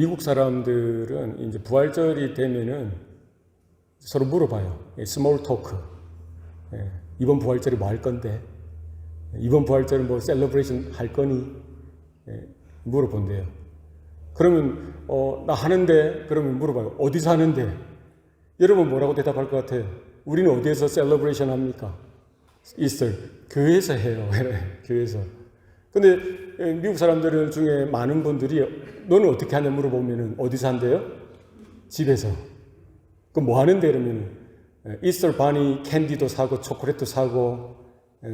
미국 사람들은 이제 부활절이 되면은 서로 물어봐요. 스몰 토크. 이번 부활절이 뭐 할 건데? 이번 부활절은 뭐 셀러브레이션 할 거니? 물어본대요. 그러면 나 하는데, 그러면 물어봐요. 어디서 하는데? 여러분 뭐라고 대답할 것 같아요? 우리는 어디에서 셀러브레이션 합니까? 이스터. 교회에서 해요. 교회에서. 근데 미국 사람들 중에 많은 분들이 너는 어떻게 하냐 물어보면은 어디서 한대요? 집에서. 그럼 뭐 하는데? 이러면은 이스터 바니 캔디도 사고 초콜릿도 사고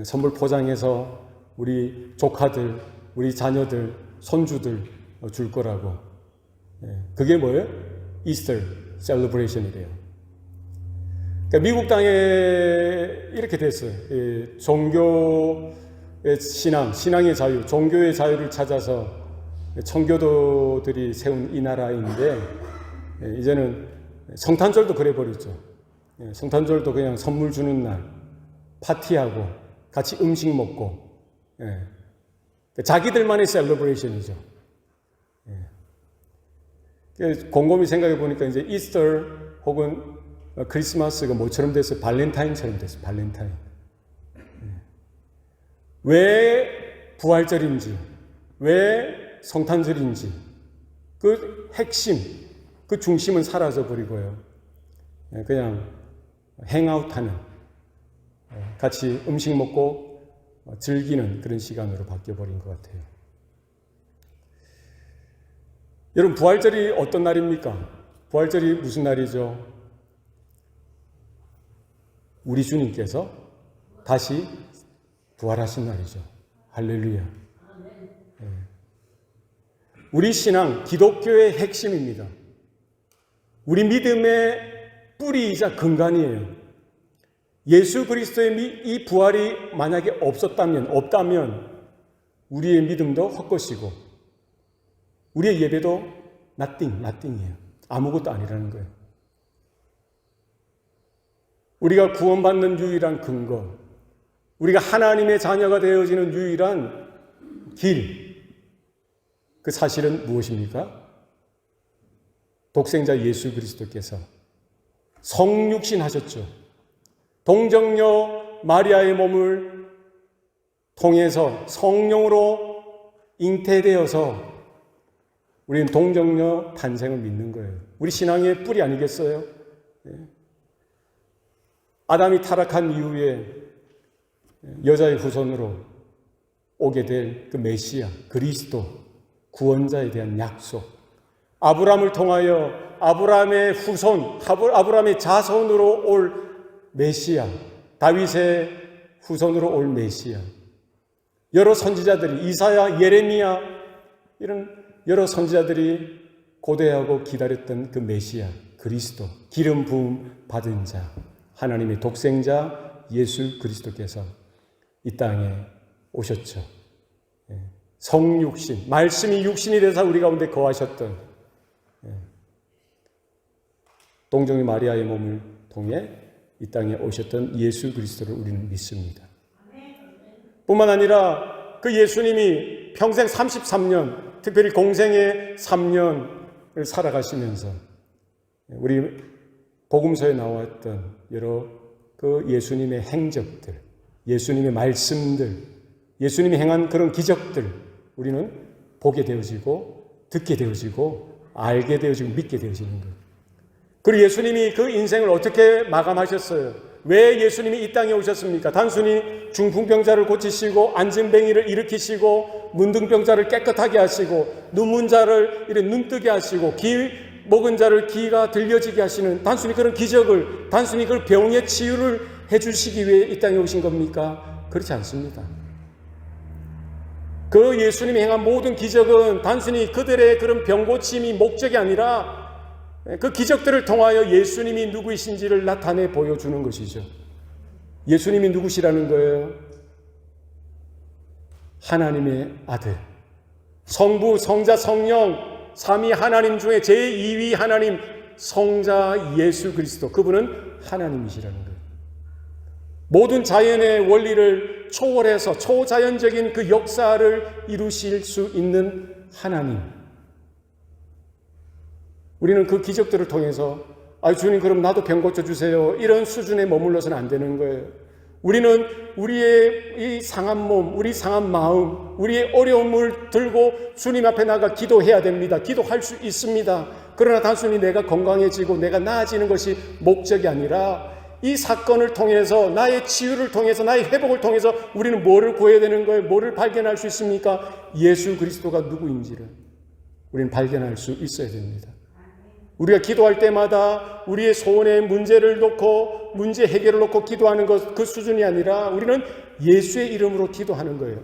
선물 포장해서 우리 조카들, 우리 자녀들, 손주들 줄 거라고. 그게 뭐예요? 이스터 셀러브레이션이래요. 그러니까 미국 땅에 이렇게 됐어요. 종교의 신앙의 자유, 종교의 자유를 찾아서 청교도들이 세운 이 나라인데 이제는 성탄절도 그래 버렸죠. 성탄절도 그냥 선물 주는 날, 파티하고 같이 음식 먹고 자기들만의 셀러브레이션이죠. 곰곰이 생각해 보니까 이제 이스터 혹은 크리스마스가 뭐처럼 됐어요? 발렌타인처럼 됐어요. 발렌타인. 왜 부활절인지, 왜 성탄절인지 그 핵심, 그 중심은 사라져 버리고요. 그냥 행아웃하는, 같이 음식 먹고 즐기는 그런 시간으로 바뀌어 버린 것 같아요. 여러분, 부활절이 어떤 날입니까? 부활절이 무슨 날이죠? 우리 주님께서 다시 부활하신 날이죠. 할렐루야. 우리 신앙, 기독교의 핵심입니다. 우리 믿음의 뿌리이자 근간이에요. 예수 그리스도의 이 부활이 만약에 없다면 우리의 믿음도 헛것이고 우리의 예배도 nothing이에요. 아무것도 아니라는 거예요. 우리가 구원받는 유일한 근거, 우리가 하나님의 자녀가 되어지는 유일한 길, 그 사실은 무엇입니까? 독생자 예수 그리스도께서 성육신 하셨죠. 동정녀 마리아의 몸을 통해서 성령으로 잉태되어서 우리는 동정녀 탄생을 믿는 거예요. 우리 신앙의 뿌리 아니겠어요? 아담이 타락한 이후에 여자의 후손으로 오게 될 그 메시아, 그리스도, 구원자에 대한 약속. 아브라함을 통하여 아브라함의 후손, 아브라함의 자손으로 올 메시아, 다윗의 후손으로 올 메시아. 여러 선지자들이, 이사야, 예레미야, 이런 여러 선지자들이 고대하고 기다렸던 그 메시아, 그리스도, 기름 부음 받은 자, 하나님의 독생자 예수 그리스도께서 이 땅에 오셨죠. 성육신, 말씀이 육신이 되사 우리 가운데 거하셨던 동정녀 마리아의 몸을 통해 이 땅에 오셨던 예수 그리스도를 우리는 믿습니다. 뿐만 아니라 그 예수님이 평생 33년, 특별히 공생의 3년을 살아가시면서 우리 복음서에 나왔던 여러 그 예수님의 행적들, 예수님의 말씀들, 예수님이 행한 그런 기적들 우리는 보게 되어지고 듣게 되어지고 알게 되어지고 믿게 되어지는 거예요. 그리고 예수님이 그 인생을 어떻게 마감하셨어요? 왜 예수님이 이 땅에 오셨습니까? 단순히 중풍병자를 고치시고 안진뱅이를 일으키시고 문둥병자를 깨끗하게 하시고 눈문 자를 이렇게 눈뜨게 하시고 귀 먹은 자를 귀가 들려지게 하시는 단순히 그런 기적을, 단순히 그 병의 치유를 해주시기 위해 이 땅에 오신 겁니까? 그렇지 않습니다. 그 예수님이 행한 모든 기적은 단순히 그들의 그런 병고침이 목적이 아니라 그 기적들을 통하여 예수님이 누구이신지를 나타내 보여주는 것이죠. 예수님이 누구시라는 거예요? 하나님의 아들, 성부, 성자, 성령, 삼위 하나님 중에 제2위 하나님, 성자 예수 그리스도, 그분은 하나님이시라는 거예요. 모든 자연의 원리를 초월해서 초자연적인 그 역사를 이루실 수 있는 하나님. 우리는 그 기적들을 통해서 주님 그럼 나도 병 고쳐주세요, 이런 수준에 머물러서는 안 되는 거예요. 우리는 우리의 이 상한 몸, 우리 상한 마음, 우리의 어려움을 들고 주님 앞에 나가 기도해야 됩니다. 기도할 수 있습니다. 그러나 단순히 내가 건강해지고 내가 나아지는 것이 목적이 아니라 이 사건을 통해서, 나의 치유를 통해서, 나의 회복을 통해서 우리는 뭐를 구해야 되는 거예요? 뭐를 발견할 수 있습니까? 예수 그리스도가 누구인지를 우리는 발견할 수 있어야 됩니다. 우리가 기도할 때마다 우리의 소원의 문제를 놓고, 문제 해결을 놓고 기도하는 것, 그 수준이 아니라 우리는 예수의 이름으로 기도하는 거예요.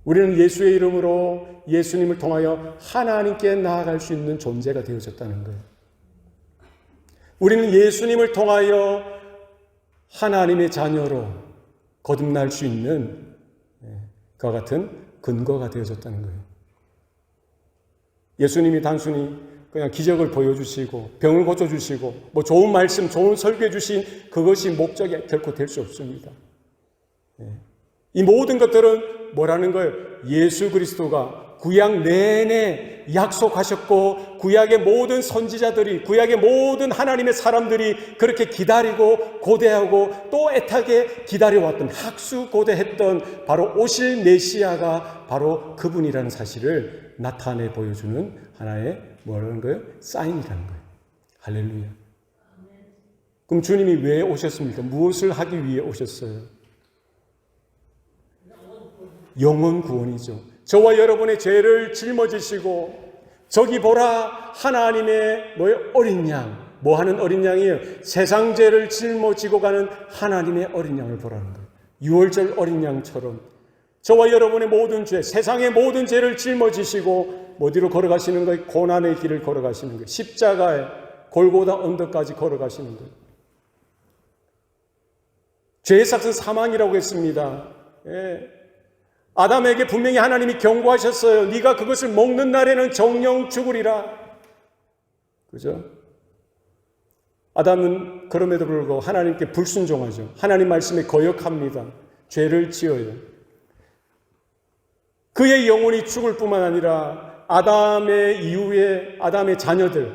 우리는 예수의 이름으로 예수님을 통하여 하나님께 나아갈 수 있는 존재가 되어졌다는 거예요. 우리는 예수님을 통하여 하나님의 자녀로 거듭날 수 있는 그와 같은 근거가 되어졌다는 거예요. 예수님이 단순히 그냥 기적을 보여주시고 병을 고쳐주시고 뭐 좋은 말씀, 좋은 설교해 주신 그것이 목적이 결코 될 수 없습니다. 이 모든 것들은 뭐라는 거예요? 예수 그리스도가 구약 내내 약속하셨고, 구약의 모든 선지자들이, 구약의 모든 하나님의 사람들이 그렇게 기다리고 고대하고 또 애타게 기다려왔던, 학수고대했던 바로 오실 메시아가 바로 그분이라는 사실을 나타내 보여주는 하나의 뭐라는 거예요? 사인이라는 거예요. 할렐루야. 그럼 주님이 왜 오셨습니까? 무엇을 하기 위해 오셨어요? 영혼 구원이죠. 저와 여러분의 죄를 짊어지시고, 저기 보라 하나님의 어린 양, 뭐 하는 어린 양이에요? 세상 죄를 짊어지고 가는 하나님의 어린 양을 보라는 거예요. 유월절 어린 양처럼 저와 여러분의 모든 죄, 세상의 모든 죄를 짊어지시고 어디로 걸어가시는 거예요? 고난의 길을 걸어가시는 거예요. 십자가에 골고다 언덕까지 걸어가시는 거예요. 죄의 삭은 사망이라고 했습니다. 아담에게 분명히 하나님이 경고하셨어요. 네가 그것을 먹는 날에는 정령 죽으리라. 그죠? 아담은 그럼에도 불구하고 하나님께 불순종하죠. 하나님 말씀에 거역합니다. 죄를 지어요. 그의 영혼이 죽을 뿐만 아니라 아담의 이후에 아담의 자녀들,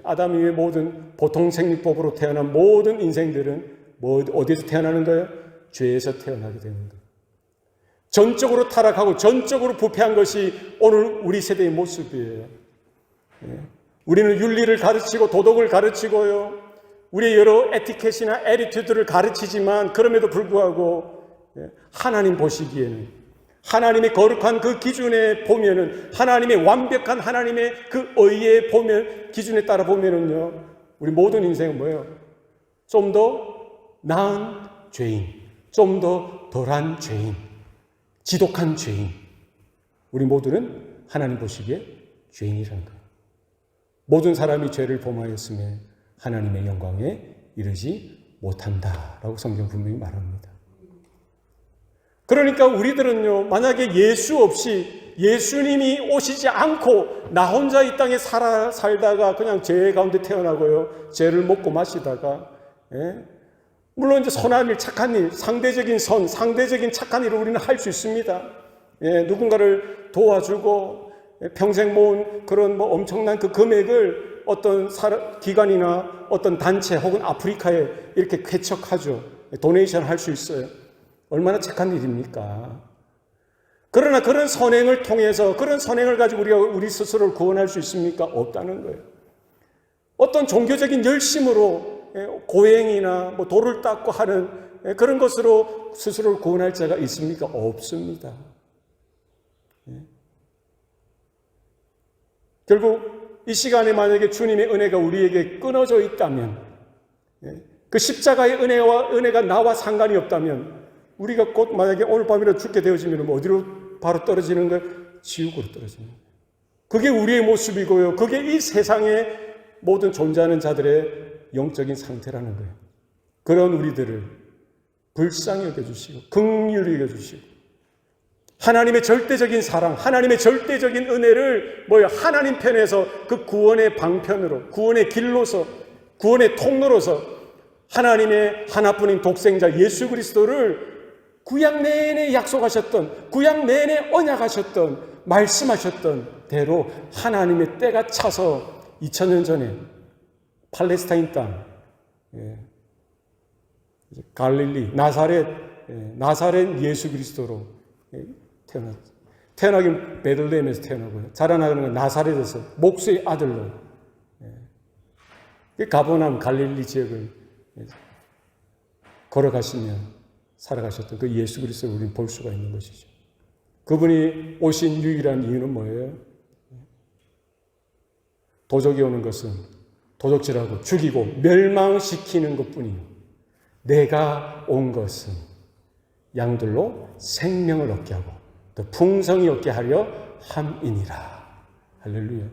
아담 이후의 모든 보통 생리법으로 태어난 모든 인생들은 어디에서 태어나는 거예요? 죄에서 태어나게 되는 거예요. 전적으로 타락하고 전적으로 부패한 것이 오늘 우리 세대의 모습이에요. 우리는 윤리를 가르치고 도덕을 가르치고요, 우리의 여러 에티켓이나 애티튜드를 가르치지만 그럼에도 불구하고 하나님 보시기에는, 하나님의 거룩한 그 기준에 보면은, 하나님의 완벽한 하나님의 그 의에 보면, 기준에 따라 보면은요, 우리 모든 인생은 뭐예요? 좀 더 나은 죄인, 좀 더 덜한 죄인, 지독한 죄인. 우리 모두는 하나님 보시기에 죄인이라는 거예요. 모든 사람이 죄를 범하였으면 하나님의 영광에 이르지 못한다라고 성경 분명히 말합니다. 그러니까 우리들은요, 만약에 예수 없이, 예수님이 오시지 않고 나 혼자 이 땅에 살다가 그냥 죄 가운데 태어나고요, 죄를 먹고 마시다가, 물론 이제 선한 일, 착한 일, 상대적인 선, 상대적인 착한 일을 우리는 할 수 있습니다. 누군가를 도와주고 평생 모은 그런 엄청난 그 금액을 어떤 기관이나 어떤 단체 혹은 아프리카에 이렇게 쾌척하죠. 도네이션 할 수 있어요. 얼마나 착한 일입니까? 그러나 그런 선행을 통해서, 그런 선행을 가지고 우리가 우리 스스로를 구원할 수 있습니까? 없다는 거예요. 어떤 종교적인 열심으로 고행이나 돌을 닦고 하는 그런 것으로 스스로를 구원할 자가 있습니까? 없습니다. 결국 이 시간에 만약에 주님의 은혜가 우리에게 끊어져 있다면, 그 십자가의 은혜가 나와 상관이 없다면, 우리가 곧 만약에 오늘 밤이라도 죽게 되어지면 어디로 바로 떨어지는 거예요? 지옥으로 떨어지는 거예요. 그게 우리의 모습이고요, 그게 이 세상에 모든 존재하는 자들의 영적인 상태라는 거예요. 그런 우리들을 불쌍히 여겨주시고 긍휼히 여겨주시고, 하나님의 절대적인 사랑, 하나님의 절대적인 은혜를 하나님 편에서 그 구원의 방편으로, 구원의 길로서, 구원의 통로로서 하나님의 하나뿐인 독생자 예수 그리스도를 구약 내내 약속하셨던, 구약 내내 언약하셨던, 말씀하셨던 대로 하나님의 때가 차서 2000년 전에 팔레스타인 땅, 갈릴리, 나사렛 예수 그리스도로 태어났죠. 태어나긴 베들레헴에서 태어나고요. 자라나는 건 나사렛에서 목수의 아들로 가버나움 갈릴리 지역을 걸어가시며 살아가셨던 그 예수 그리스도를 우리는 볼 수가 있는 것이죠. 그분이 오신 유일한 이유는 뭐예요? 도적이 오는 것은 도적질하고 죽이고 멸망시키는 것뿐이요. 내가 온 것은 양들로 생명을 얻게 하고 또 풍성히 얻게 하려 함이니라. 할렐루야.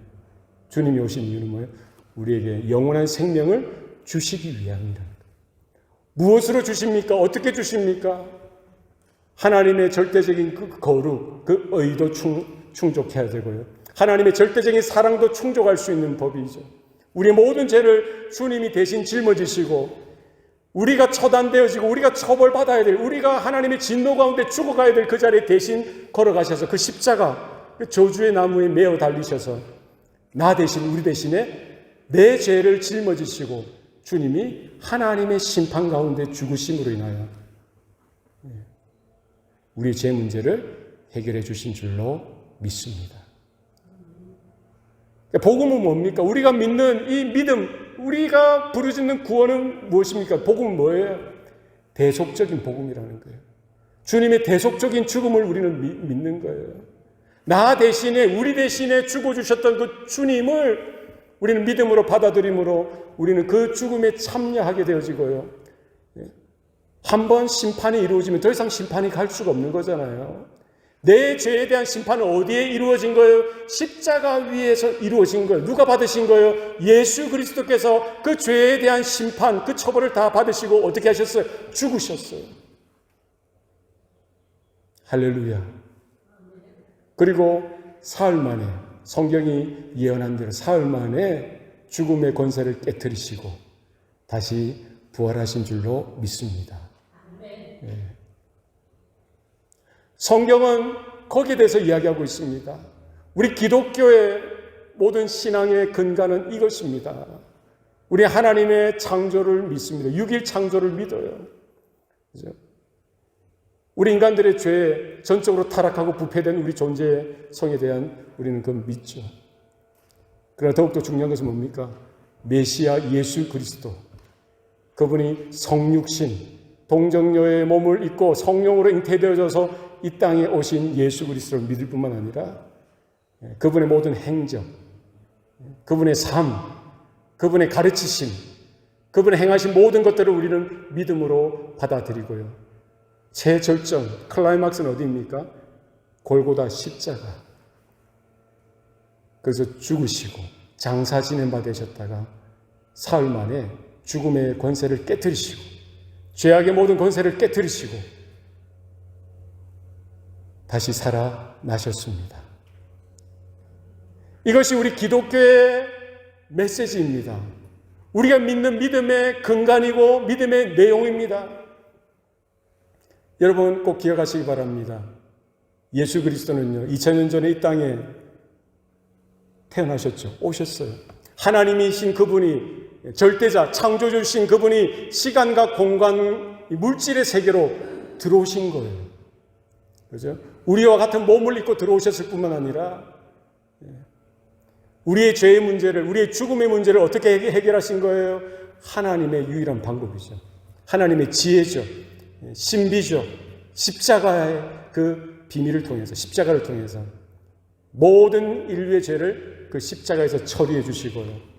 주님이 오신 이유는 뭐예요? 우리에게 영원한 생명을 주시기 위함이라. 무엇으로 주십니까? 어떻게 주십니까? 하나님의 절대적인 그 거룩, 그 의도 충족해야 되고요. 하나님의 절대적인 사랑도 충족할 수 있는 법이죠. 우리의 모든 죄를 주님이 대신 짊어지시고 우리가 처단되어지고 우리가 처벌받아야 될, 우리가 하나님의 진노 가운데 죽어가야 될 그 자리에 대신 걸어가셔서 그 십자가, 그 저주의 나무에 매어 달리셔서 나 대신, 우리 대신에 내 죄를 짊어지시고 주님이 하나님의 심판 가운데 죽으심으로 인하여 우리의 죄 문제를 해결해 주신 줄로 믿습니다. 복음은 뭡니까? 우리가 믿는 이 믿음, 우리가 부르짖는 구원은 무엇입니까? 복음은 뭐예요? 대속적인 복음이라는 거예요. 주님의 대속적인 죽음을 우리는 믿는 거예요. 나 대신에, 우리 대신에 죽어주셨던 그 주님을 우리는 믿음으로 받아들임으로 우리는 그 죽음에 참여하게 되어지고요. 한번 심판이 이루어지면 더 이상 심판이 갈 수가 없는 거잖아요. 내 죄에 대한 심판은 어디에 이루어진 거예요? 십자가 위에서 이루어진 거예요. 누가 받으신 거예요? 예수 그리스도께서 그 죄에 대한 심판, 그 처벌을 다 받으시고 어떻게 하셨어요? 죽으셨어요. 할렐루야. 그리고 사흘 만에, 성경이 예언한 대로 사흘 만에 죽음의 권세를 깨트리시고 다시 부활하신 줄로 믿습니다. 네. 성경은 거기에 대해서 이야기하고 있습니다. 우리 기독교의 모든 신앙의 근간은 이것입니다. 우리 하나님의 창조를 믿습니다. 6일 창조를 믿어요. 그죠? 우리 인간들의 죄에 전적으로 타락하고 부패된 우리 존재성에 대한 우리는 그건 믿죠. 그러나 더욱더 중요한 것은 뭡니까? 메시아 예수 그리스도. 그분이 성육신, 동정녀의 몸을 입고 성령으로 잉태되어져서 이 땅에 오신 예수 그리스도를 믿을 뿐만 아니라 그분의 모든 행적, 그분의 삶, 그분의 가르치심, 그분의 행하신 모든 것들을 우리는 믿음으로 받아들이고요. 최절정, 클라이막스는 어디입니까? 골고다 십자가. 그래서 죽으시고 장사 지낸 바 되셨다가 사흘 만에 죽음의 권세를 깨트리시고 죄악의 모든 권세를 깨트리시고 다시 살아나셨습니다. 이것이 우리 기독교의 메시지입니다. 우리가 믿는 믿음의 근간이고 믿음의 내용입니다. 여러분 꼭 기억하시기 바랍니다. 예수 그리스도는요, 2000년 전에 이 땅에 태어나셨죠. 오셨어요. 하나님이신 그분이, 절대자, 창조주신 그분이 시간과 공간, 물질의 세계로 들어오신 거예요. 그죠? 우리와 같은 몸을 입고 들어오셨을 뿐만 아니라 우리의 죄의 문제를, 우리의 죽음의 문제를 어떻게 해결하신 거예요? 하나님의 유일한 방법이죠. 하나님의 지혜죠. 신비죠. 십자가의 그 비밀을 통해서, 십자가를 통해서 모든 인류의 죄를 그 십자가에서 처리해 주시고요.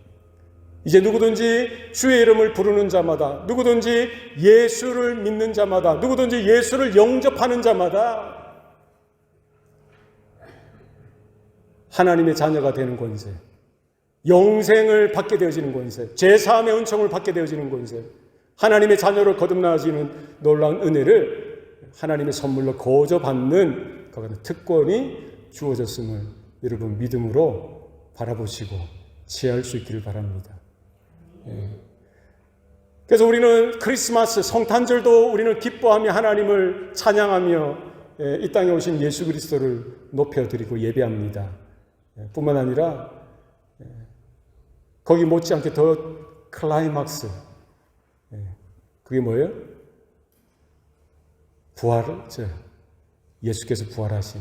이제 누구든지 주의 이름을 부르는 자마다, 누구든지 예수를 믿는 자마다, 누구든지 예수를 영접하는 자마다 하나님의 자녀가 되는 권세, 영생을 받게 되어지는 권세, 죄사함의 은총을 받게 되어지는 권세, 하나님의 자녀로 거듭나지는 놀라운 은혜를 하나님의 선물로 거저 받는 그 같은 특권이 주어졌음을 여러분 믿음으로 바라보시고 지혜할 수 있기를 바랍니다. 그래서 우리는 크리스마스, 성탄절도 우리는 기뻐하며 하나님을 찬양하며 이 땅에 오신 예수 그리스도를 높여드리고 예배합니다. 뿐만 아니라 거기 못지않게 더 클라이막스. 그게 뭐예요? 예수께서 부활하신.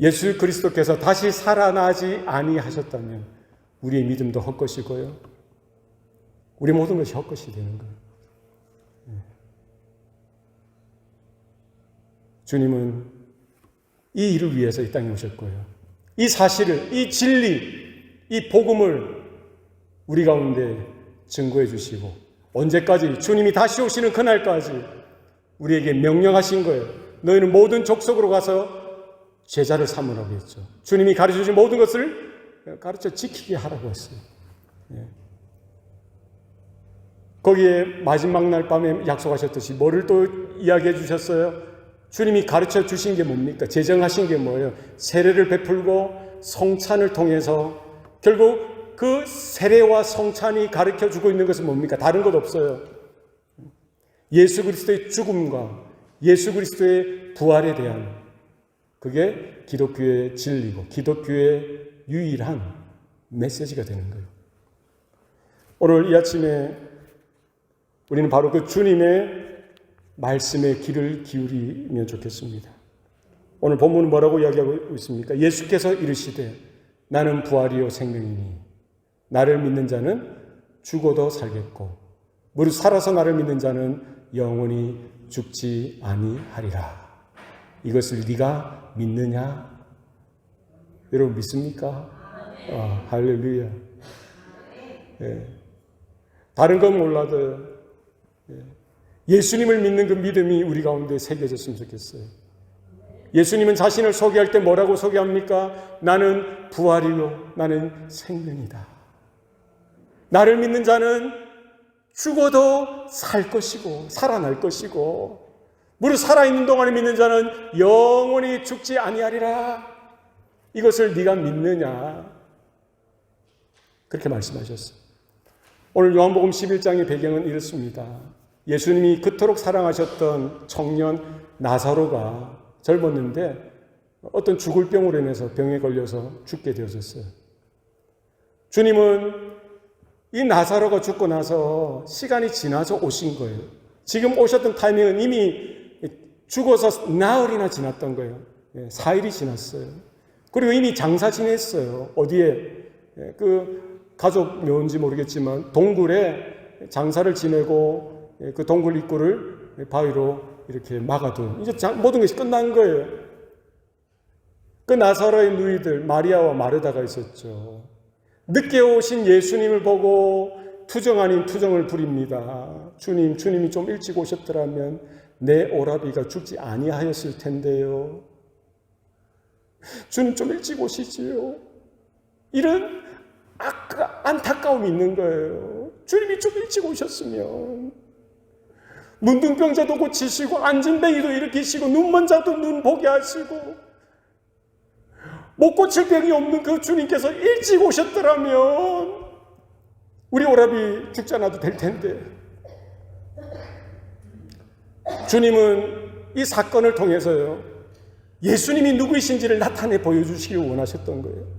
예수 그리스도께서 다시 살아나지 아니하셨다면 우리의 믿음도 헛것이고요. 우리 모든 것이 헛것이 되는 거예요. 주님은 이 일을 위해서 이 땅에 오셨고요. 이 사실을, 이 진리, 이 복음을 우리 가운데 증거해 주시고 언제까지? 주님이 다시 오시는 그날까지 우리에게 명령하신 거예요. 너희는 모든 족속으로 가서 제자를 삼으라고 했죠. 주님이 가르쳐 주신 모든 것을 가르쳐 지키게 하라고 했어요. 거기에 마지막 날 밤에 약속하셨듯이 뭐를 또 이야기해 주셨어요? 주님이 가르쳐 주신 게 뭡니까? 제정하신 게 뭐예요? 세례를 베풀고 성찬을 통해서 결국 그 세례와 성찬이 가르쳐 주고 있는 것은 뭡니까? 다른 것 없어요. 예수 그리스도의 죽음과 예수 그리스도의 부활에 대한 그게 기독교의 진리고 기독교의 유일한 메시지가 되는 거예요. 오늘 이 아침에 우리는 바로 그 주님의 말씀에 귀를 기울이면 좋겠습니다. 오늘 본문은 뭐라고 이야기하고 있습니까? 예수께서 이르시되 나는 부활이요 생명이니 나를 믿는 자는 죽어도 살겠고 무릇 살아서 나를 믿는 자는 영원히 죽지 아니하리라. 이것을 네가 믿느냐? 여러분 믿습니까? 할렐루야. 다른 건 몰라도요. 예수님을 믿는 그 믿음이 우리 가운데 새겨졌으면 좋겠어요. 예수님은 자신을 소개할 때 뭐라고 소개합니까? 나는 부활이요 나는 생명이다. 나를 믿는 자는 죽어도 살 것이고 살아날 것이고 무릇 살아있는 동안에 믿는 자는 영원히 죽지 아니하리라. 이것을 네가 믿느냐? 그렇게 말씀하셨어요. 오늘 요한복음 11장의 배경은 이렇습니다. 예수님이 그토록 사랑하셨던 청년 나사로가 젊었는데 어떤 죽을 병으로 인해서 병에 걸려서 죽게 되어졌어요. 주님은 이 나사로가 죽고 나서 시간이 지나서 오신 거예요. 지금 오셨던 타이밍은 이미 죽어서 나흘이나 지났던 거예요. 4일이 지났어요. 그리고 이미 장사 지냈어요. 어디에? 그 가족 묘인지 모르겠지만 동굴에 장사를 지내고 그 동굴 입구를 바위로 이렇게 막아둔 이제 모든 것이 끝난 거예요. 그 나사로의 누이들 마리아와 마르다가 있었죠. 늦게 오신 예수님을 보고 투정 아닌 투정을 부립니다. 주님이 좀 일찍 오셨더라면 내 오라비가 죽지 아니하였을 텐데요. 주님 좀 일찍 오시지요. 이런 안타까움이 있는 거예요. 주님이 좀 일찍 오셨으면 문둥병자도 고치시고 안진뱅이도 일으키시고 눈먼 자도 눈 보게 하시고 못 고칠 병이 없는 그 주님께서 일찍 오셨더라면 우리 오라비 죽지 않아도 될 텐데 주님은 이 사건을 통해서요 예수님이 누구이신지를 나타내 보여주시길 원하셨던 거예요.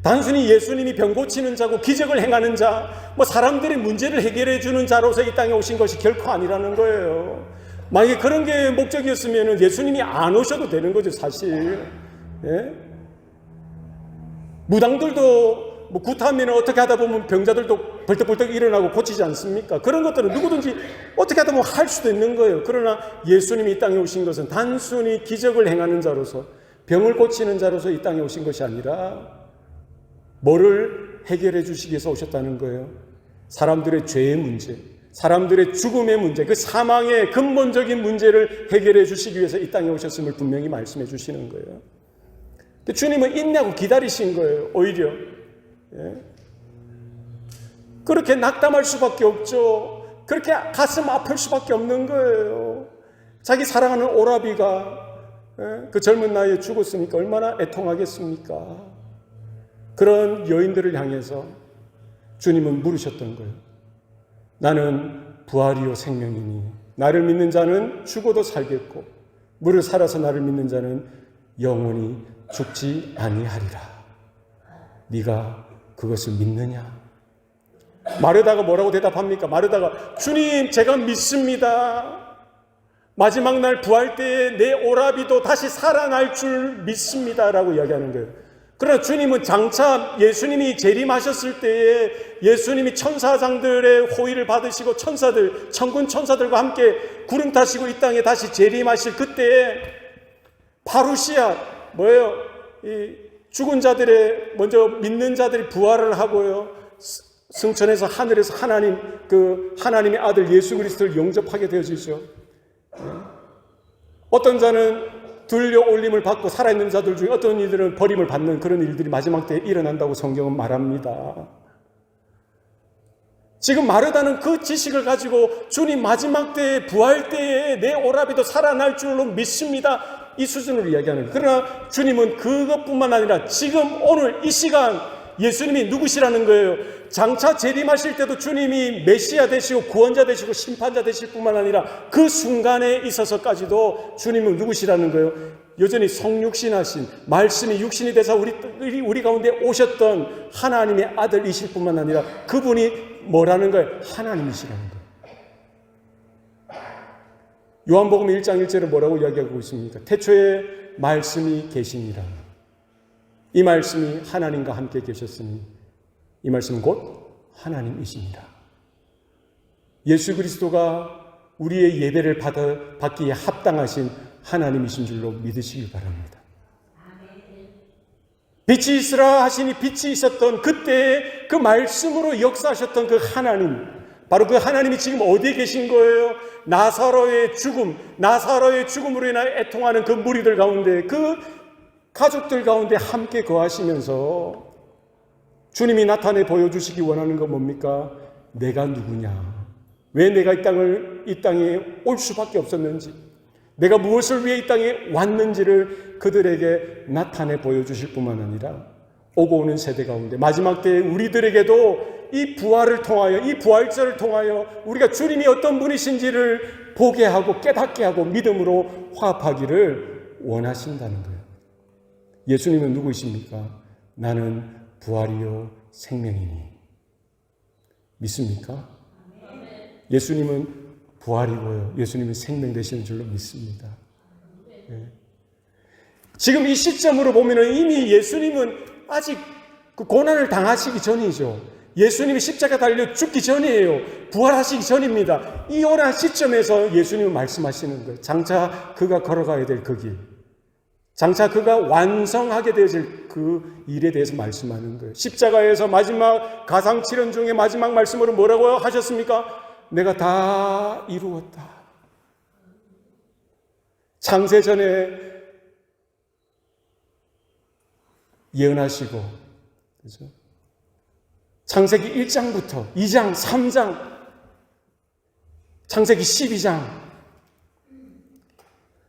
단순히 예수님이 병 고치는 자고 기적을 행하는 자, 사람들의 문제를 해결해 주는 자로서 이 땅에 오신 것이 결코 아니라는 거예요. 만약에 그런 게 목적이었으면 예수님이 안 오셔도 되는 거죠, 사실. 예? 무당들도 굿하면 어떻게 하다 보면 병자들도 벌떡벌떡 일어나고 고치지 않습니까? 그런 것들은 누구든지 어떻게 하다 보면 할 수도 있는 거예요. 그러나 예수님이 이 땅에 오신 것은 단순히 기적을 행하는 자로서 병을 고치는 자로서 이 땅에 오신 것이 아니라 뭐를 해결해 주시기 위해서 오셨다는 거예요? 사람들의 죄의 문제, 사람들의 죽음의 문제, 그 사망의 근본적인 문제를 해결해 주시기 위해서 이 땅에 오셨음을 분명히 말씀해 주시는 거예요. 근데 주님은 있냐고 기다리신 거예요, 오히려. 예? 그렇게 낙담할 수밖에 없죠. 그렇게 가슴 아플 수밖에 없는 거예요. 자기 사랑하는 오라비가 그 젊은 나이에 죽었으니까 얼마나 애통하겠습니까? 그런 여인들을 향해서 주님은 물으셨던 거예요. 나는 부활이요 생명이니 나를 믿는 자는 죽어도 살겠고 무릇 살아서 나를 믿는 자는 영원히 죽지 아니하리라. 네가 그것을 믿느냐? 마르다가 뭐라고 대답합니까? 마르다가 주님, 제가 믿습니다. 마지막 날 부활 때에 내 오라비도 다시 살아날 줄 믿습니다 라고 이야기하는 거예요. 그러나 주님은 장차 예수님이 재림하셨을 때에 예수님이 천사장들의 호의를 받으시고 천사들, 천군 천사들과 함께 구름 타시고 이 땅에 다시 재림하실 그때에 파루시아, 뭐예요? 이 죽은 자들의, 먼저 믿는 자들이 부활을 하고요. 승천해서 하늘에서 하나님의 아들 예수 그리스도를 영접하게 되어지죠. 어떤 자는 들려 올림을 받고 살아있는 자들 중에 어떤 이들은 버림을 받는 그런 일들이 마지막 때에 일어난다고 성경은 말합니다. 지금 마르다는 그 지식을 가지고 주님 마지막 때에 부활 때에 내 오라비도 살아날 줄로 믿습니다. 이 수준으로 이야기하는 거예요. 그러나 주님은 그것뿐만 아니라 지금 오늘 이 시간 예수님이 누구시라는 거예요. 장차 재림하실 때도 주님이 메시아 되시고 구원자 되시고 심판자 되실 뿐만 아니라 그 순간에 있어서까지도 주님은 누구시라는 거예요. 여전히 성육신하신 말씀이 육신이 돼서 우리 가운데 오셨던 하나님의 아들이실 뿐만 아니라 그분이 뭐라는 거예요? 하나님이시라는 거예요. 요한복음 1장 1절에 뭐라고 이야기하고 있습니까? 태초에 말씀이 계시니라. 이 말씀이 하나님과 함께 계셨으니 이 말씀은 곧 하나님이십니다. 예수 그리스도가 우리의 예배를 받기에 합당하신 하나님이신 줄로 믿으시기 바랍니다. 빛이 있으라 하시니 빛이 있었던 그때의 그 말씀으로 역사하셨던 그 하나님, 바로 그 하나님이 지금 어디에 계신 거예요? 나사로의 죽음으로 인하여 애통하는 그 무리들 가운데, 그 가족들 가운데 함께 거하시면서 주님이 나타내 보여주시기 원하는 건 뭡니까? 내가 누구냐? 왜 내가 이 땅에 올 수밖에 없었는지, 내가 무엇을 위해 이 땅에 왔는지를 그들에게 나타내 보여주실 뿐만 아니라 오고 오는 세대 가운데 마지막 때에 우리들에게도 이 부활을 통하여, 이 부활절을 통하여 우리가 주님이 어떤 분이신지를 보게 하고 깨닫게 하고 믿음으로 화합하기를 원하신다는 거예요. 예수님은 누구이십니까? 나는 부활이요 생명이니. 믿습니까? 예수님은 부활이고요. 예수님은 생명 되시는 줄로 믿습니다. 네. 지금 이 시점으로 보면 이미 예수님은 아직 그 고난을 당하시기 전이죠. 예수님이 십자가 달려 죽기 전이에요. 부활하시기 전입니다. 이 오랜 시점에서 예수님은 말씀하시는 거예요. 장차 그가 걸어가야 될 그 길, 장차 그가 완성하게 되어질 그 일에 대해서 말씀하는 거예요. 십자가에서 마지막 가상칠언 중에 마지막 말씀으로 뭐라고 하셨습니까? 내가 다 이루었다. 창세전에 예언하시고, 그죠? 창세기 1장부터 2장, 3장, 창세기 12장,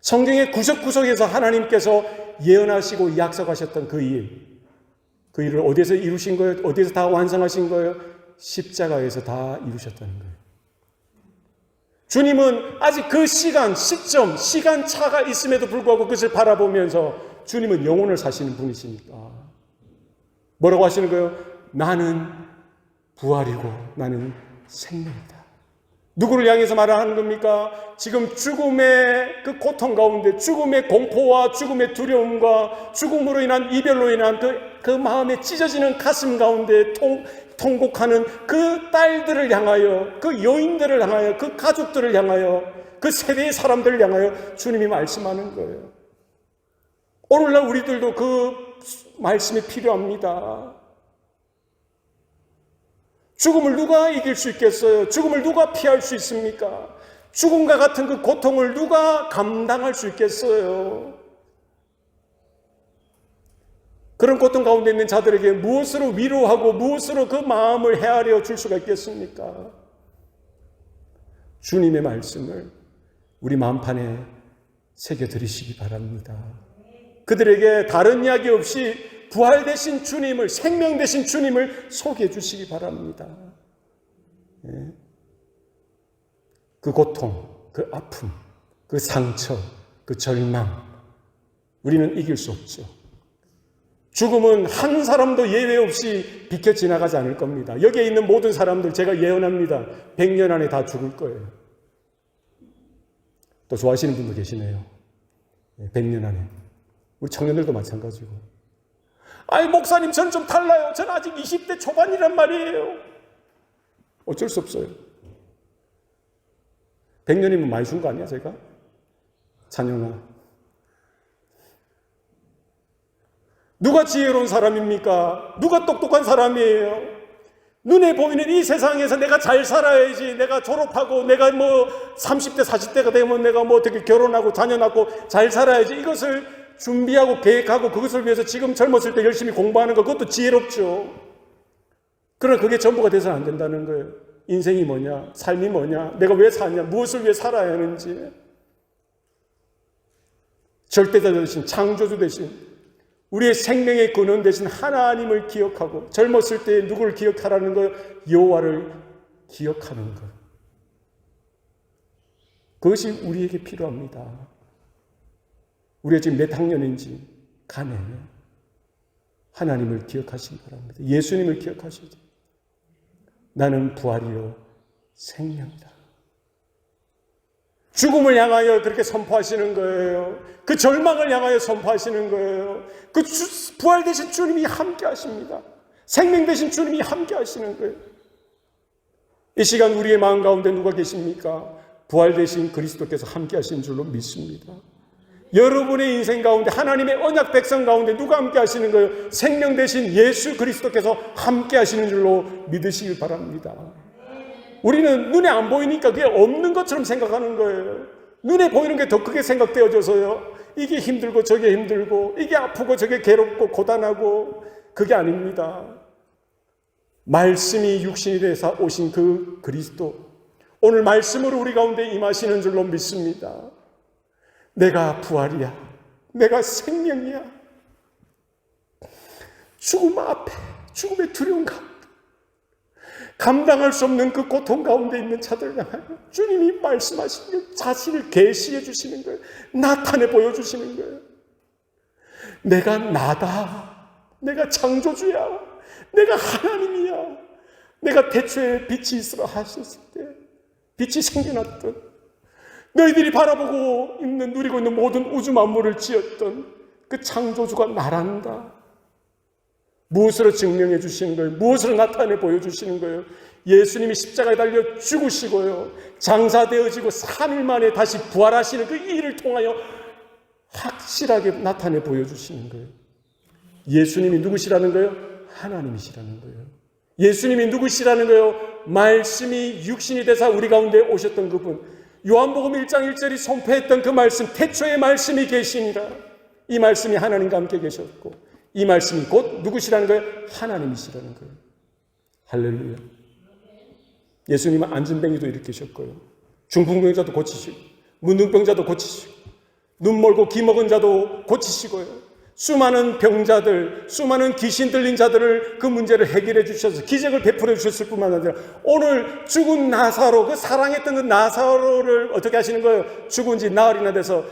성경의 구석구석에서 하나님께서 예언하시고 약속하셨던 그 일을 어디에서 이루신 거예요? 어디에서 다 완성하신 거예요? 십자가에서 다 이루셨다는 거예요. 주님은 아직 그 시점, 시간차가 있음에도 불구하고 그것을 바라보면서 주님은 영혼을 사시는 분이시니까 뭐라고 하시는 거예요? 나는 부활이고 나는 생명이다. 누구를 향해서 말하는 겁니까? 지금 죽음의 그 고통 가운데, 죽음의 공포와 죽음의 두려움과 죽음으로 인한 이별로 인한 그 마음에 찢어지는 가슴 가운데 통곡하는 그 딸들을 향하여, 그 여인들을 향하여, 그 가족들을 향하여, 그 세대의 사람들을 향하여 주님이 말씀하는 거예요. 오늘날 우리들도 그 말씀이 필요합니다. 죽음을 누가 이길 수 있겠어요? 죽음을 누가 피할 수 있습니까? 죽음과 같은 그 고통을 누가 감당할 수 있겠어요? 그런 고통 가운데 있는 자들에게 무엇으로 위로하고 무엇으로 그 마음을 헤아려 줄 수가 있겠습니까? 주님의 말씀을 우리 마음판에 새겨드리시기 바랍니다. 그들에게 다른 이야기 없이 부활 되신 주님을, 생명 되신 주님을 소개해 주시기 바랍니다. 그 고통, 그 아픔, 그 상처, 그 절망, 우리는 이길 수 없죠. 죽음은 한 사람도 예외 없이 비켜 지나가지 않을 겁니다. 여기에 있는 모든 사람들 제가 예언합니다. 100년 안에 다 죽을 거예요. 또 좋아하시는 분도 계시네요. 100년 안에. 우리 청년들도 마찬가지고. 아이 목사님 저는 좀 달라요. 저는 아직 20대 초반이란 말이에요. 어쩔 수 없어요. 100년이면 많이 준 거 아니야 제가? 찬영아, 누가 지혜로운 사람입니까? 누가 똑똑한 사람이에요? 눈에 보이는 이 세상에서 내가 잘 살아야지, 내가 졸업하고 내가 뭐 30대 40대가 되면 내가 뭐 어떻게 결혼하고 자녀 낳고 잘 살아야지, 이것을 준비하고 계획하고 그것을 위해서 지금 젊었을 때 열심히 공부하는 것, 그것도 지혜롭죠. 그러나 그게 전부가 돼서는 안 된다는 거예요. 인생이 뭐냐, 삶이 뭐냐, 내가 왜 사냐, 무엇을 위해 살아야 하는지, 절대자 되신, 창조주 되신, 우리의 생명의 근원 되신 하나님을 기억하고, 젊었을 때 누구를 기억하라는 거예요? 여호와를 기억하는 것. 그것이 우리에게 필요합니다. 우리가 지금 몇 학년인지 간에 하나님을 기억하시기 바랍니다. 예수님을 기억하시죠. 나는 부활이요 생명이다. 죽음을 향하여 그렇게 선포하시는 거예요. 그 절망을 향하여 선포하시는 거예요. 그 부활 되신 주님이 함께 하십니다. 생명 되신 주님이 함께 하시는 거예요. 이 시간 우리의 마음 가운데 누가 계십니까? 부활 되신 그리스도께서 함께 하신 줄로 믿습니다. 여러분의 인생 가운데, 하나님의 언약 백성 가운데 누가 함께 하시는 거예요? 생명 되신 예수 그리스도께서 함께 하시는 줄로 믿으시길 바랍니다. 우리는 눈에 안 보이니까 그게 없는 것처럼 생각하는 거예요. 눈에 보이는 게 더 크게 생각되어져서요, 이게 힘들고 저게 힘들고, 이게 아프고 저게 괴롭고 고단하고, 그게 아닙니다. 말씀이 육신이 되사 오신 그 그리스도, 오늘 말씀으로 우리 가운데 임하시는 줄로 믿습니다. 내가 부활이야, 내가 생명이야. 죽음 앞에, 죽음의 두려움 가운데, 감당할 수 없는 그 고통 가운데 있는 자들 향하여 주님이 말씀하시는 자신을 계시해 주시는 거예요. 나타내 보여주시는 거예요. 내가 나다, 내가 창조주야, 내가 하나님이야, 내가 태초에 빛이 있으라 하셨을 때 빛이 생겨났던, 너희들이 바라보고 있는, 누리고 있는 모든 우주 만물을 지었던 그 창조주가 나란다. 무엇으로 증명해 주시는 거예요? 무엇으로 나타내 보여주시는 거예요? 예수님이 십자가에 달려 죽으시고요, 장사되어지고 3일 만에 다시 부활하시는 그 일을 통하여 확실하게 나타내 보여주시는 거예요. 예수님이 누구시라는 거예요? 하나님이시라는 거예요. 예수님이 누구시라는 거예요? 말씀이 육신이 되사 우리 가운데 오셨던 그분, 요한복음 1장 1절이 선포했던 그 말씀, 태초에 말씀이 계시니라. 이 말씀이 하나님과 함께 계셨고, 이 말씀이 곧 누구시라는 거예요? 하나님이시라는 거예요. 할렐루야. 예수님은 안진뱅이도 일으키셨고요, 중풍병자도 고치시고, 문둥병자도 고치시고, 눈 멀고 귀 먹은 자도 고치시고요, 수많은 병자들, 수많은 귀신 들린 자들을 그 문제를 해결해 주셔서 기적을 베풀어 주셨을 뿐만 아니라, 오늘 죽은 나사로, 그 사랑했던 그 나사로를 어떻게 하시는 거예요? 죽은 지 나흘이나 돼서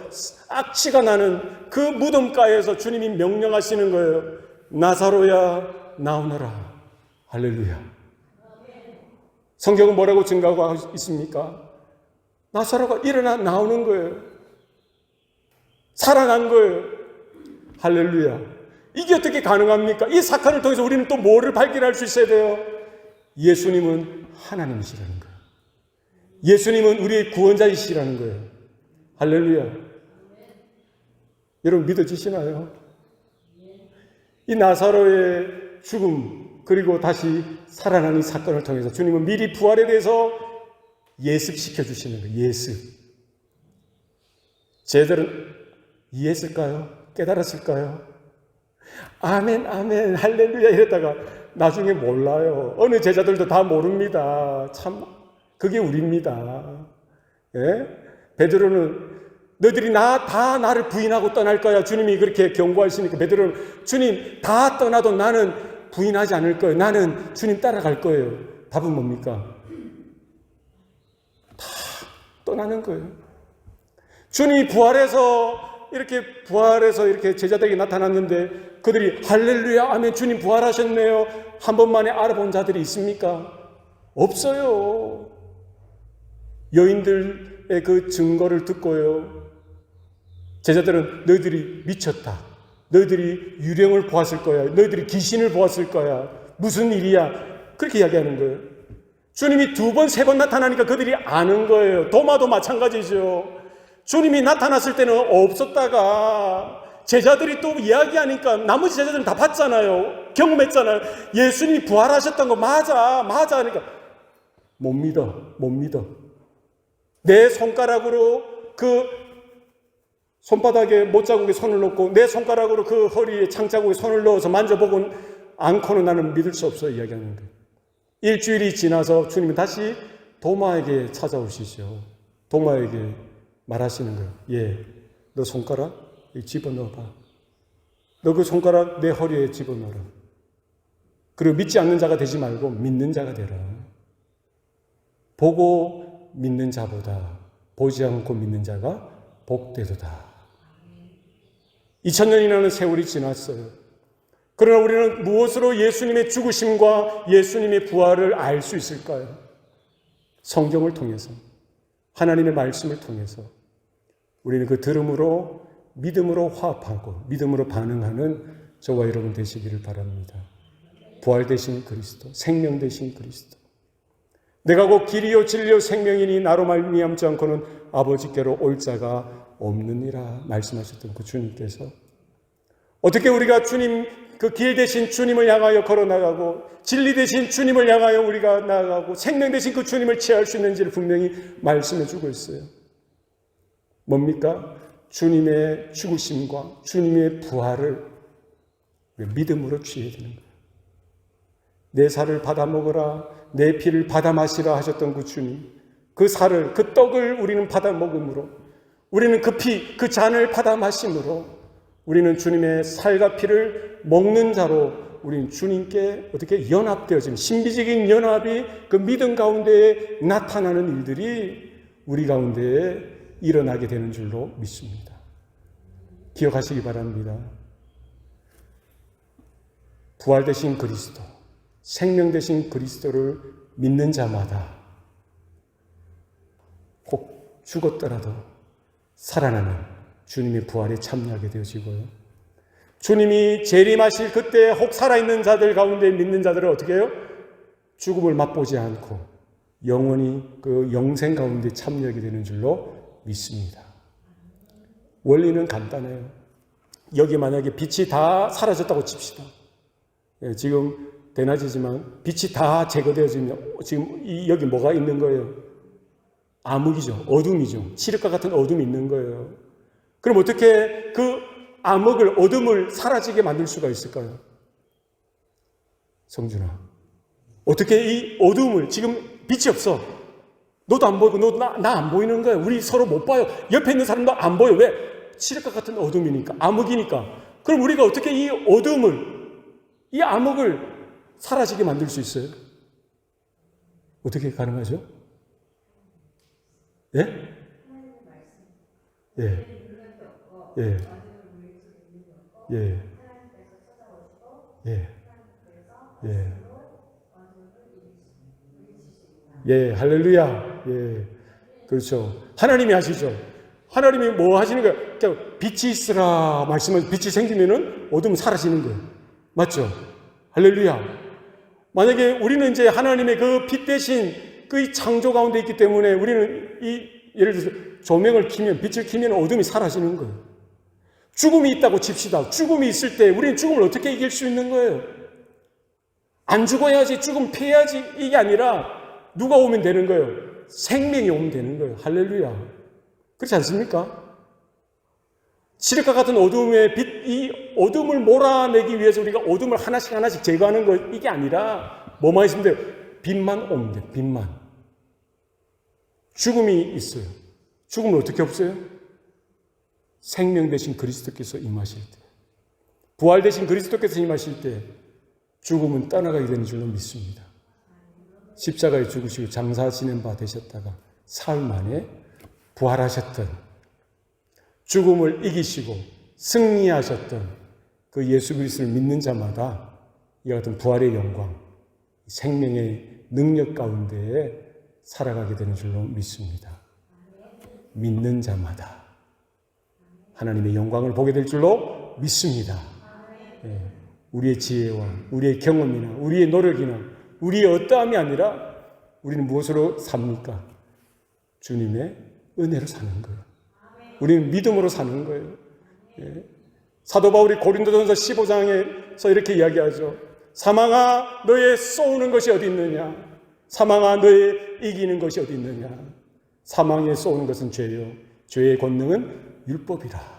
악취가 나는 그 무덤가에서 주님이 명령하시는 거예요. 나사로야 나오너라. 할렐루야. 성경은 뭐라고 증거하고 있습니까? 나사로가 일어나 나오는 거예요. 살아난 거예요. 할렐루야. 이게 어떻게 가능합니까? 이 사건을 통해서 우리는 또 뭐를 발견할 수 있어야 돼요? 예수님은 하나님이시라는 거예요. 예수님은 우리의 구원자이시라는 거예요. 할렐루야. 여러분 믿어지시나요? 이 나사로의 죽음, 그리고 다시 살아나는 사건을 통해서 주님은 미리 부활에 대해서 예습시켜 주시는 거예요. 예습. 쟤들은 이해했을까요? 깨달았을까요? 아멘, 아멘, 할렐루야 이랬다가 나중에 몰라요. 어느 제자들도 다 모릅니다. 참, 그게 우리입니다. 예? 베드로는 너희들이 다 나를 부인하고 떠날 거야. 주님이 그렇게 경고하시니까 베드로는 주님 다 떠나도 나는 부인하지 않을 거예요. 나는 주님 따라갈 거예요. 답은 뭡니까? 다 떠나는 거예요. 주님이 부활해서 이렇게 부활해서 이렇게 제자들에게 나타났는데 그들이 할렐루야 아멘 주님 부활하셨네요 한 번만에 알아본 자들이 있습니까? 없어요. 여인들의 그 증거를 듣고요 제자들은 너희들이 미쳤다, 너희들이 유령을 보았을 거야, 너희들이 귀신을 보았을 거야, 무슨 일이야, 그렇게 이야기하는 거예요. 주님이 2번, 3번 나타나니까 그들이 아는 거예요. 도마도 마찬가지죠. 주님이 나타났을 때는 없었다가 제자들이 또 이야기하니까 나머지 제자들은 다 봤잖아요. 경험했잖아요. 예수님이 부활하셨던 거 맞아 하니까 못 믿어. 내 손가락으로 그 손바닥에 못자국에 손을 넣고 내 손가락으로 그 허리에 창자국에 손을 넣어서 만져보고 않고는 나는 믿을 수 없어 이야기하는 거예요. 일주일이 지나서 주님은 다시 도마에게 찾아오시죠. 도마에게 말하시는 거예요. 예, 너 손가락 집어넣어봐. 너 그 손가락 내 허리에 집어넣어라. 그리고 믿지 않는 자가 되지 말고 믿는 자가 되라. 보고 믿는 자보다 보지 않고 믿는 자가 복되도다. 2000년이라는 세월이 지났어요. 그러나 우리는 무엇으로 예수님의 죽으심과 예수님의 부활을 알 수 있을까요? 성경을 통해서, 하나님의 말씀을 통해서 우리는 그 들음으로 믿음으로 화합하고 믿음으로 반응하는 저와 여러분 되시기를 바랍니다. 부활 되신 그리스도, 생명 되신 그리스도. 내가 곧 길이요 진리요 생명이니 나로 말미암지 않고는 아버지께로 올 자가 없느니라 말씀하셨던 그 주님께서 어떻게 우리가 주님 그 길 대신 주님을 향하여 걸어나가고 진리 대신 주님을 향하여 우리가 나아가고 생명 대신 그 주님을 취할 수 있는지를 분명히 말씀해 주고 있어요. 뭡니까? 주님의 죽으심과 주님의 부활을 믿음으로 취해야 되는 거예요. 내 살을 받아 먹으라, 내 피를 받아 마시라 하셨던 그 주님, 그 살을, 그 떡을 우리는 받아 먹음으로, 우리는 그 피, 그 잔을 받아 마심으로, 우리는 주님의 살과 피를 먹는 자로 우리는 주님께 어떻게 연합되어지는 신비적인 연합이 그 믿음 가운데에 나타나는 일들이 우리 가운데에 일어나게 되는 줄로 믿습니다. 기억하시기 바랍니다. 부활 되신 그리스도, 생명 되신 그리스도를 믿는 자마다 혹 죽었더라도 살아나는 주님의 부활에 참여하게 되어지고요. 주님이 재림하실 그때 혹 살아있는 자들 가운데 믿는 자들은 어떻게 해요? 죽음을 맛보지 않고 영원히 그 영생 가운데 참여하게 되는 줄로 믿습니다. 원리는 간단해요. 여기 만약에 빛이 다 사라졌다고 칩시다. 지금 대낮이지만 빛이 다 제거되어지면 지금 여기 뭐가 있는 거예요? 암흑이죠. 어둠이죠. 칠흑과 같은 어둠이 있는 거예요. 그럼 어떻게 그 암흑을, 어둠을 사라지게 만들 수가 있을까요? 성준아, 어떻게 이 어둠을, 지금 빛이 없어. 너도 안 보이고 나 안 보이는 거야. 우리 서로 못 봐요. 옆에 있는 사람도 안 보여. 왜? 칠흑과 같은 어둠이니까, 암흑이니까. 그럼 우리가 어떻게 이 어둠을, 이 암흑을 사라지게 만들 수 있어요? 어떻게 가능하죠? 예? 예. 예. 예. 예. 예. 예, 할렐루야. 예. 그렇죠. 하나님이 하시죠. 하나님이 뭐 하시는 거예요? 그러니까 빛이 있으라 말씀은 빛이 생기면은 어둠은 사라지는 거예요. 맞죠? 할렐루야. 만약에 우리는 이제 하나님의 그 빛 대신 그 창조 가운데 있기 때문에 우리는 예를 들어서 조명을 켜면, 빛을 켜면 어둠이 사라지는 거예요. 죽음이 있다고 칩시다. 죽음이 있을 때 우리는 죽음을 어떻게 이길 수 있는 거예요? 안 죽어야지, 죽음 피해야지, 이게 아니라 누가 오면 되는 거예요? 생명이 오면 되는 거예요. 할렐루야. 그렇지 않습니까? 칠흑과 같은 어둠의 빛, 이 어둠을 몰아내기 위해서 우리가 어둠을 하나씩 제거하는 것, 이게 아니라 뭐만 있으면 돼요? 빛만 오면 돼요. 빛만. 죽음이 있어요. 죽음을 어떻게 없어요? 생명 대신 그리스도께서 임하실 때, 부활 대신 그리스도께서 임하실 때 죽음은 떠나가게 되는 줄로 믿습니다. 십자가에 죽으시고 장사 지낸 바 되셨다가 사흘 만에 부활하셨던 죽음을 이기시고 승리하셨던 그 예수 그리스도를 믿는 자마다 이와 같은 부활의 영광, 생명의 능력 가운데에 살아가게 되는 줄로 믿습니다. 믿는 자마다 하나님의 영광을 보게 될 줄로 믿습니다. 우리의 지혜와 우리의 경험이나 우리의 노력이나 우리의 어떠함이 아니라 우리는 무엇으로 삽니까? 주님의 은혜로 사는 거예요. 우리는 믿음으로 사는 거예요. 사도 바울이 고린도전서 15장에서 이렇게 이야기하죠. 사망아 너의 쏘는 것이 어디 있느냐? 사망아 너의 이기는 것이 어디 있느냐? 사망에 쏘는 것은 죄요, 죄의 권능은 율법이라.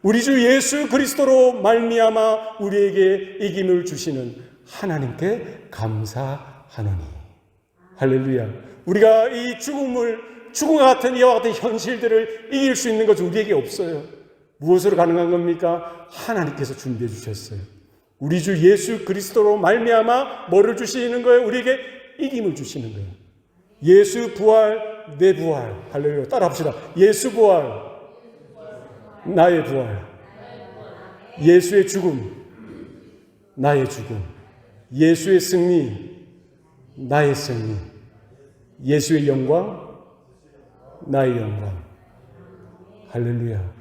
우리 주 예수 그리스도로 말미암아 우리에게 이김을 주시는 하나님께 감사하노니. 할렐루야. 우리가 이 죽음과 같은 이와 같은 현실들을 이길 수 있는 것은 우리에게 없어요. 무엇으로 가능한 겁니까? 하나님께서 준비해 주셨어요. 우리 주 예수 그리스도로 말미암아 뭐를 주시는 거예요? 우리에게 이김을 주시는 거예요. 예수 부활, 내 부활. 할렐루야. 따라합시다. 예수 부활, 나의 부활. 예수의 죽음, 나의 죽음. 예수의 승리, 나의 승리. 예수의 영광, 나의 영광. 할렐루야.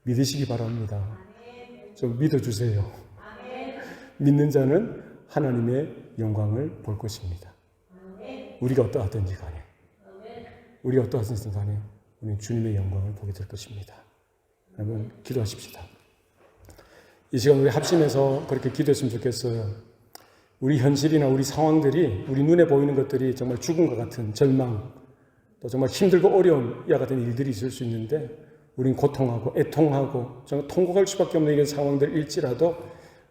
믿으시기 바랍니다. 좀 믿어주세요. 믿는 자는 하나님의 영광을 볼 것입니다. 우리가 어떠하든지 간에, 우리가 어떠하든지 간에 우리는 주님의 영광을 보게 될 것입니다. 여러분 기도하십시다. 이 시간 우리 합심해서 그렇게 기도했으면 좋겠어요. 우리 현실이나 우리 상황들이, 우리 눈에 보이는 것들이 정말 죽음과 같은 절망, 또 정말 힘들고 어려운 이와 같은 일들이 있을 수 있는데, 우린 고통하고 애통하고 정말 통곡할 수밖에 없는 이런 상황들일지라도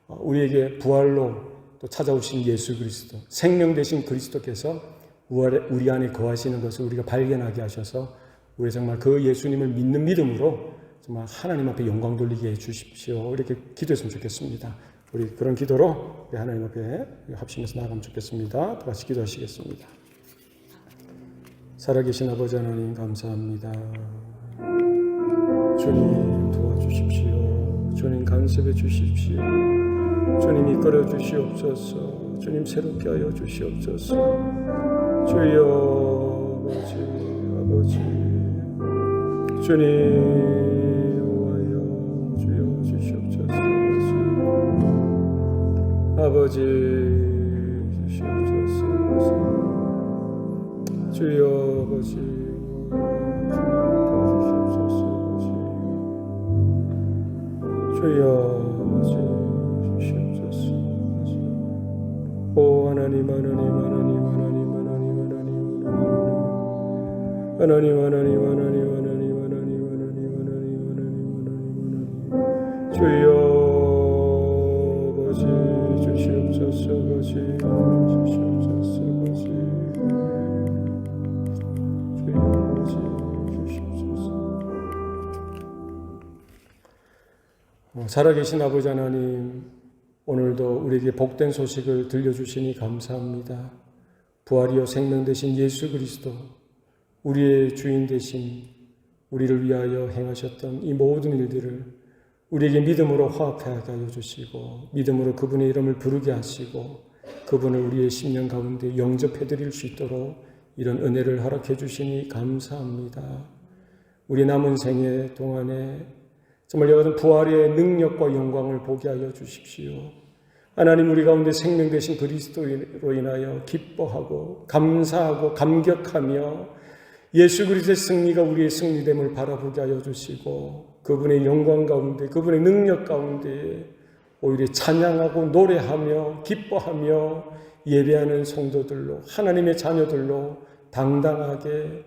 우리에게 부활로 또 찾아오신 예수 그리스도, 생명 되신 그리스도께서 우리 안에 거하시는 것을 우리가 발견하게 하셔서 우리 정말 그 예수님을 믿는 믿음으로 정말 하나님 앞에 영광 돌리게 해 주십시오. 이렇게 기도했으면 좋겠습니다. 우리 그런 기도로 우리 하나님 앞에 합심해서 나아가면 좋겠습니다. 다 같이 기도하시겠습니다. 살아계신 아버지 하나님 감사합니다. 주님 도와주십시오. 주님 간섭해 주십시오. 주님 이끌어 주시옵소서. 주님 새롭게 하여 주시옵소서. 주여 아버지 주님 와여 주여 주시옵소서. 아버지 주시옵소서. 주여 아버지 주여 아버지 주시옵소서. 오 하나님 하나님 하나님 하나님 하나님 하나님 하나님 하나님 하나님 하나님 하나님 하나님 하나님 하나님 하나님 주여 아버지 주시옵소서. 아버지 주시옵소서. 아버지 주여 아버지 주시옵소서. 살아계신 아버지 하나님, 오늘도 우리에게 복된 소식을 들려주시니 감사합니다. 부활이요 생명 되신 예수 그리스도, 우리의 주인 되신, 우리를 위하여 행하셨던 이 모든 일들을 우리에게 믿음으로 화합하게 하여 주시고, 믿음으로 그분의 이름을 부르게 하시고, 그분을 우리의 심령 가운데 영접해 드릴 수 있도록 이런 은혜를 허락해 주시니 감사합니다. 우리 남은 생애 동안에 정말 여러 부활의 능력과 영광을 보게 하여 주십시오. 하나님, 우리 가운데 생명 되신 그리스도로 인하여 기뻐하고 감사하고 감격하며 예수 그리스도의 승리가 우리의 승리됨을 바라보게 하여 주시고, 그분의 영광 가운데, 그분의 능력 가운데 오히려 찬양하고 노래하며 기뻐하며 예배하는 성도들로, 하나님의 자녀들로 당당하게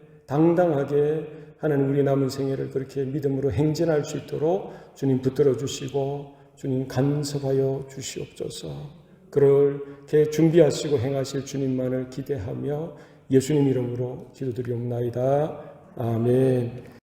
하나님 우리 남은 생애를 그렇게 믿음으로 행진할 수 있도록 주님 붙들어 주시고 주님 간섭하여 주시옵소서. 그렇게 준비하시고 행하실 주님만을 기대하며 예수님 이름으로 기도드리옵나이다. 아멘.